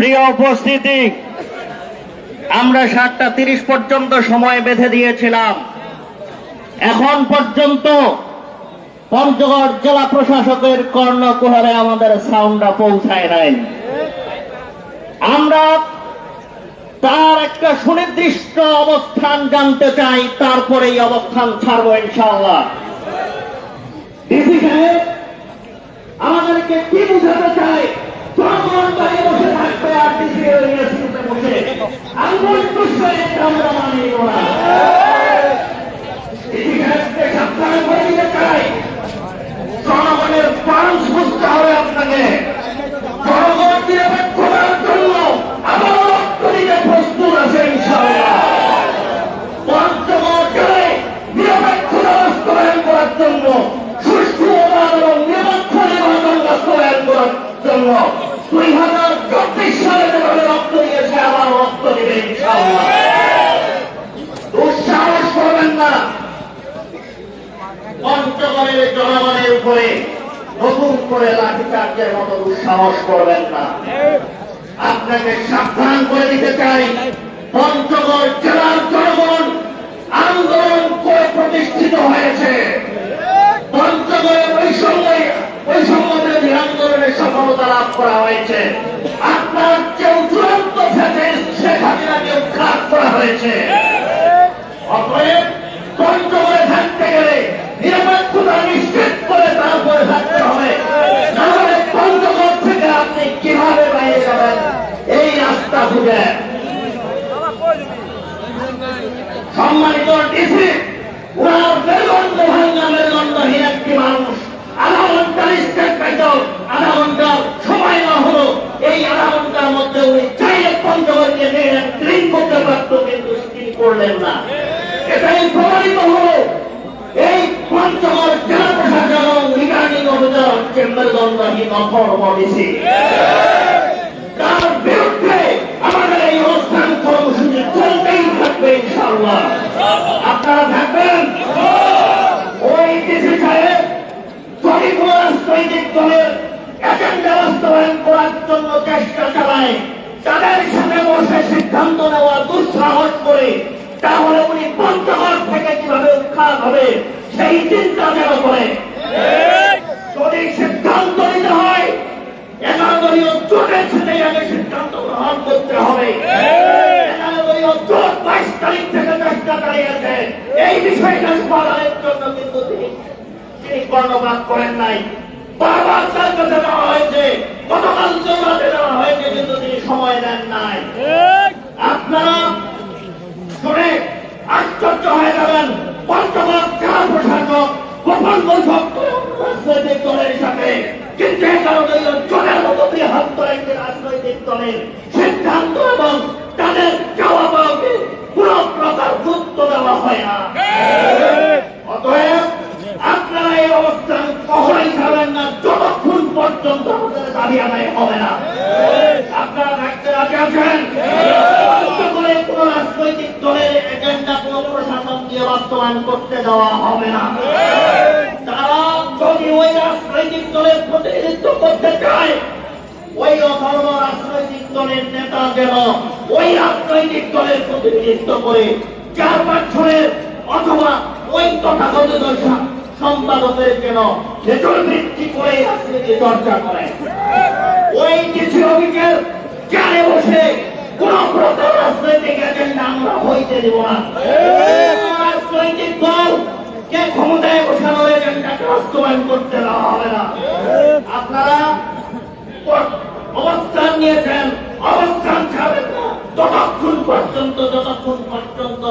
প্রিয় উপস্থিতি, আমরা 7:30 পর্যন্ত সময় বেঁধে দিয়েছিলাম। এখন পর্যন্ত পঞ্চগড় জেলা প্রশাসকের কর্ণকুহরে আমাদের সাউন্ডটা পৌঁছায় নাই। আমরা তার একটা সুনির্দিষ্ট অবস্থান জানতে চাই, তারপরে এই অবস্থান ছাড়বো ইনশাআল্লাহ। ডিসি সাহেব আমাদেরকে কি বুঝাতে চায়? জনগণ বাড়ি বসে থাকবে আর ডিসি বসে আঙ্গুল টুসবে, আমরা মানিব না। ডিসি সাহেবকে সাবধান করে দিতে চাই, জনগণের পালস বুঝতে হবে আপনাকে। জনগণ নিরপেক্ষ করার জন্য আবার রক্ত দিতে প্রস্তুত আছে ইনশাআল্লাহ। পঞ্চগড় জেলায় নিরপেক্ষতা বাস্তবায়ন করার জন্য, সুষ্ঠু এবং নিরপেক্ষ নির্বাচন বাস্তবায়ন করার জন্য 2024 সালে যেভাবে রক্ত দিয়েছে আবার রক্ত দিবে ইনশাআল্লাহ। দুঃসাহস করবেন না, পঞ্চগড়ের জনগণের উপরে নতুন করে লাঠিচার্জের মতো দুঃসাহস করবেন না। আপনাকে সাবধান করে দিতে চাই, পঞ্চগড় জেলার জনগণ আন্দোলন করে প্রতিষ্ঠিত হয়েছে। পঞ্চগড়ের বৈষম্যবিরোধী আন্দোলনে সফলতা লাভ করা হয়েছে। আপনার কেউ চূড়ান্ত শেখ হাসিনাকে উৎখাত করা হয়েছে। অতএব পঞ্চগড়ে থাকতে গেলে নিরপেক্ষতা নিশ্চিত করে তারপরে থাকতে হবে, নাহলে পঞ্চগড় থেকে আপনি কিভাবে বাইরে যাবেন এই রাস্তা খুঁজে। সম্মানিত ডিসি, ওনার মেরুদণ্ড ভাঙ্গা মেরুদণ্ডহীন একটি মানুষ আধা ঘন্টার স্টেট পাইল, আধা ঘন্টার সময় না হলো, এই আধা ঘন্টার মধ্যে উনি চাইলে পঞ্চগড়কে নিয়ে ট্রেন করতে পারত, কিন্তু তিনি করলেন না। এটাই প্রমাণিত হলো এই পঞ্চগড় জেলা প্রশাসন এবং রিটার্নিং অফিসার হচ্ছে মেরুদণ্ডহীন অথর্ব ডিসি। তার বিরুদ্ধে আমাদের এই অবস্থান কর্মসূচি চলতেই থাকবে ইনশাআল্লাহ। আপনারা থাকবেন। ওই ডিসি সাহেব যদি কোন রাজনৈতিক দলের এজেন্ডা বাস্তবায়ন করার জন্য চেষ্টা চালায়, তাদের সাথে বসে সিদ্ধান্ত নেওয়ার দুঃসাহস করে, তাহলে উনি পঞ্চগড় থেকে কিভাবে উৎখাত হবে সেই চিন্তা যেন করে। যদি সিদ্ধান্ত নিতে হয়, 11 দলীয় জোটের সাথে আগে সিদ্ধান্ত গ্রহণ করতে হবে। 11 দলীয় জোট 22 তারিখ থেকে চেষ্টা চালিয়েছে এই বিষয়টা সমাধানের জন্য, কিন্তু তিনি কর্ণপাত করেন নাই। বারবার তার কাছে দেওয়া হয়েছে, গতকাল চৌরাতে দেওয়া হয়েছে, কিন্তু তিনি সময় দেন নাই। আপনারা শুনে আশ্চর্য হয়ে যাবেন, পঞ্চগড় জেলা প্রশাসক গোপন বৈঠক রাজনৈতিক দলের সাথে, কিন্তু 11 দলীয় জোটের মতো বৃহত্তর একটি রাজনৈতিক দলের সিদ্ধান্ত এবং তাদের চাওয়া পাওয়াকে কোন প্রকার গুরুত্ব দেওয়া হয় না। অতএব আপনারা এই অবস্থান কখনোই ছাড়বেন না যতক্ষণ পর্যন্ত আমাদের দাবি আদায় হবে না। আপনারা থাকতে রাজি আছেন? পঞ্চগড়ে কোন রাজনৈতিক দলের এজেন্ডা কোন প্রশাসন দিয়ে বাস্তবায়ন করতে দেওয়া হবে না। তারা যদি ওই রাজনৈতিক দলের প্রতিনিধিত্ব করতে চায়, ওই অথর্ব রাজনৈতিক দলের নেতা যেন ওই রাজনৈতিক দলের প্রতিনিধিত্ব করে 4 বছরের অথবা ওই তথাকথিত সম্পাদকের যেন ভেতর ভিত্তি করে রাজনীতি চর্চা করে। ওই কিছু অভিযোগ চেয়ারে বসে কোন প্রকার রাজনৈতিক এজেন্ডা আমরা হইতে দেব না। রাজনৈতিক দল কে ক্ষমতায় বসানোর এজেন্ডাকে বাস্তবায়ন করতে দেওয়া হবে না। আপনারা অবস্থান নিয়েছেন, অবস্থান ছাড়বেন না যতক্ষণ পর্যন্ত